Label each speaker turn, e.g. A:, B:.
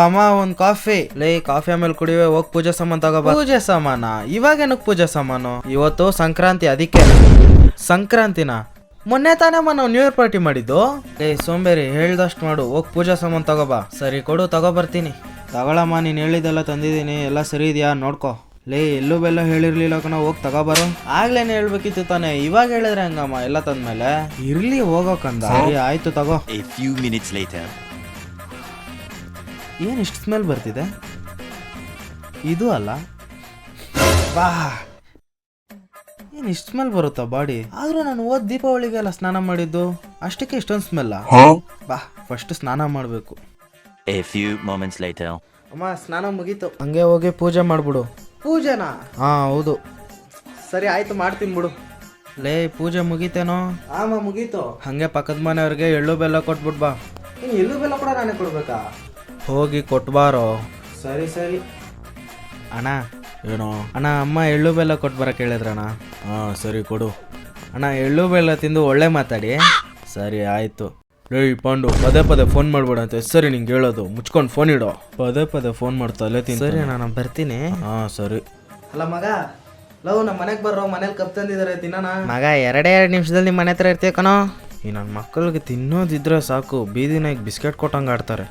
A: ಅಮ್ಮ ಒಂದ್ ಕಾಫಿ. ಲೇ ಕಾಫಿ ಆಮೇಲೆ ಕುಡಿವೆ, ಹೋಗ್ ಪೂಜೆ ಸಾಮಾನ್ ತಗೋಬಾ. ಪೂಜೆ ಸಾಮಾನ ಇವಾಗ ಏನಕ್ ಪೂಜೆ ಸಾಮಾನು? ಇವತ್ತು ಸಂಕ್ರಾಂತಿ, ಅದಕ್ಕೆ. ಸಂಕ್ರಾಂತಿನ ಮೊನ್ನೆ ತಾನೇ ನಾವು ನ್ಯೂ ಇಯರ್ ಪಾರ್ಟಿ ಮಾಡಿದ್ದು. ಲೇ ಸೋಂಬೇರಿ, ಹೇಳ್ದಷ್ಟು ಮಾಡು, ಹೋಗ್ ಪೂಜಾ ಸಾಮಾನ್ ತಗೋಬಾ. ಸರಿ ಕೊಡು, ತಗೋಬರ್ತೀನಿ. ತಗೊಳಮ್ಮ, ನೀನ್ ಹೇಳಿದೆಲ್ಲ ತಂದಿದ್ದೀನಿ, ಎಲ್ಲ ಸರಿ ಇದೆಯಾ ನೋಡ್ಕೊ. ಲೇ ಎಲ್ಲೂ ಬೆಲ್ಲ ಹೇಳಿರ್ಲಿಲ್ಲ ಕಣ, ಹೋಗಿ ತಗೋಬಾರೋ. ಆಗ್ಲೇನೆ ಹೇಳ್ಬೇಕಿತ್ತು ತಾನೆ, ಇವಾಗ ಹೇಳಿದ್ರೆ ಹಂಗಮ್ಮ ಎಲ್ಲ ತಂದ್ಮೇಲೆ. ಇರ್ಲಿ ಹೋಗೋಕಂದ. ಸರಿ ಆಯ್ತು ತಗೋ. ಏನ್ ಇಷ್ಟು ಸ್ಮೆಲ್ ಬರ್ತಿದೆ? ಇದು ಅಲ್ಲ ಬಾ, ಏನ್ ಇಷ್ಟು ಸ್ಮೆಲ್ ಬರುತ್ತಾ ಬಾಡಿ? ಆದ್ರೂ ನಾನು ದೀಪಾವಳಿಗೆಲ್ಲ ಸ್ನಾನ ಮಾಡಿದ್ದು, ಅಷ್ಟಕ್ಕೆ ಇಷ್ಟೊಂದು ಸ್ಮೆಲ್ಲ. ಬಾ ಫಸ್ಟ್ ಸ್ನಾನ ಮಾಡ್ಬೇಕು. ಅಮ್ಮ ಸ್ನಾನ ಮುಗೀತು, ಹಂಗೆ ಹೋಗಿ ಪೂಜೆ ಮಾಡ್ಬಿಡು. ಪೂಜೆನಾ? ಹಾ ಹೌದು. ಸರಿ ಆಯ್ತು, ಮಾಡ್ತೀನಿ ಬಿಡು. ಲೇ ಪೂಜೆ ಮುಗೀತೇನೋ? ಆಮ ಮುಗೀತು. ಹಂಗೆ ಪಕ್ಕದ ಮನೆಯವ್ರಿಗೆ ಎಳ್ಳು ಬೆಲ್ಲ ಕೊಟ್ಬಿಟ್ ಬಾ. ಎಳ್ಳು ಬೆಲ್ಲ ಕೂಡ ನಾನೇ ಕೊಡ್ಬೇಕಾ? ಹೋಗಿ ಕೊಟ್ಬಾರೋ. ಸರಿ ಸರಿ. ಅಣ್ಣ ಏನೋ? ಅಣ್ಣ ಅಮ್ಮ ಎಳ್ಳು ಬೆಲ್ಲ ಕೊಟ್ಟು ಬರಕ್ಕೆ ಹೇಳಿದ್ರಣ್ಣ. ಹಾ ಸರಿ ಕೊಡು. ಅಣ್ಣ ಎಳ್ಳು ಬೆಲ್ಲ ತಿಂದು ಒಳ್ಳೆ ಮಾತಾಡಿ. ಸರಿ ಆಯ್ತು. ಏಯ್ ಪಾಂಡು, ಪದೇ ಪದೇ ಫೋನ್ ಮಾಡ್ಬೇಡಂತೆ. ಸರಿ ನಿಂಗೆ ಹೇಳೋದು, ಮುಚ್ಕೊಂಡು ಫೋನ್ ಇಡೋ. ಪದೇ ಪದೇ ಫೋನ್ ಮಾಡ್ತಲ್ಲೇ ತಿನ್. ಸರಿ ನಾನು ಬರ್ತೀನಿ. ಹಾ ಸರಿ. ಅಲ್ಲ ಮಗ, ಲವ್ ನಮ್ಮ ಮನೆಗೆ ಬರ್ರೋ, ಮನೇಲಿ ಕಪ್ ತಂದಿದ್ದಾರೆ ತಿನ್ನೋಣ. ಮಗ 2 ನಿಮಿಷದಲ್ಲಿ ನಿಮ್ಮ ಮನೆ ಹತ್ರ ಇರ್ತೀಯ ಕಣೋ. ಈ ನನ್ನ ಮಕ್ಕಳಿಗೆ ತಿನ್ನೋದಿದ್ರೆ ಸಾಕು, ಬೀದಿನಾಗ ಬಿಸ್ಕೆಟ್ ಕೊಟ್ಟಂಗೆ ಆಡ್ತಾರೆ.